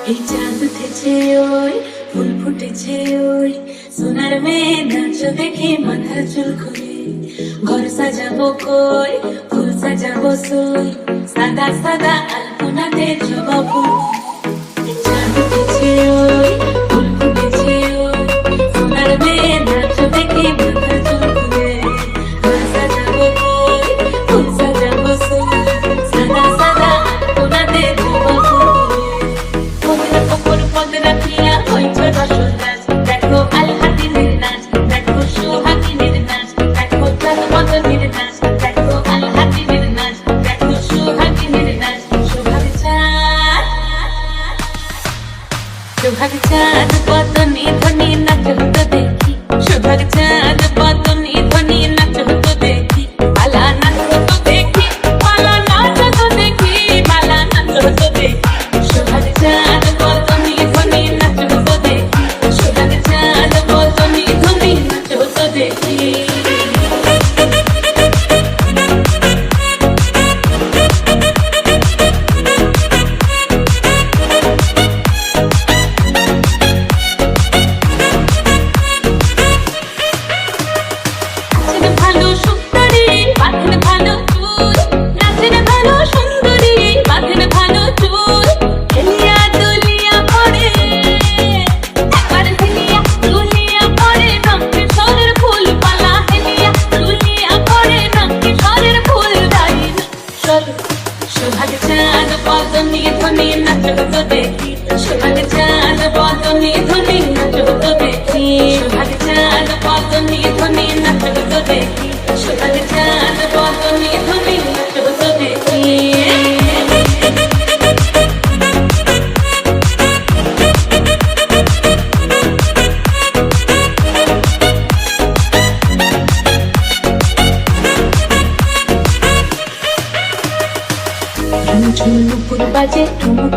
এই চাঁদ উঠেছে ওই ফুল ফুটেছে ওই সোনার মেয়ে নাচ দেখে মাথার চুল খুলে ঘর সাজাবো কই ফুল সাজাবো সই সাদা সাদা আলপনাতে জবা ফুল চাঁদ উঠেছে ওই ফুল ফুটেছে ওই সোনার মেয়ে নাচ দেখে মাথার চুল খুলে ঘর সাজাবো কই ফুল সাজাবো সই সাদা সাদা আলপনাতে জবা ফুল পদের ওপর পদ রাখিয়া হইছে রসল গাছ দেখো আলহাদিনের নাচ দেখো সোহাগিনীর নাচ দেখো চাঁদ মদনের নাচ দেখো আলহাদিনের নাচ দেখো সোহাগিনীর নাচ সোহাগ চাঁদ বদনে ধ্বনি নাচ হতো দেখি সোহাগ চাঁদ বদনে ধ্বনি নাচ হতো দেখি পালা নাচ হতো দেখি পালা নাচ হতো দেখি পালা নাচ হতো দেখি সোহাগ চাঁদ বদনে ধ্বনি নাচ হতো দেখি সোহাগ চাঁদ বদনে ধ্বনি নাচ হতো দেখি ভালো সুন্দরী বাঁধেন ভালো চুল নাচেন ভালো সুন্দরী বাঁধেন ভালো চুল হেলিয়া দুলিয়া পড়ে একবার হেলিয়া দুলিয়া পড়ে রঙে সরের ফুল পালা হেলিয়া দুলিয়া পড়ে রঙে সরের ফুল দাঁড়িয়ে চলো সোহাগ চাঁদ বদনে ধ্বনি নাচ হতো দেখি সোহাগ চাঁদ বদনে ধ্বনি নাচ হতো দেখি সোহাগ চাঁদ বদনে ধ্বনি নাচ হতো দেখি সোহাগ চাঁদ বদনে ধ্বনি নাচ হতো দেখি ঝুমঝুম নুপুর বাজে ঠুমুক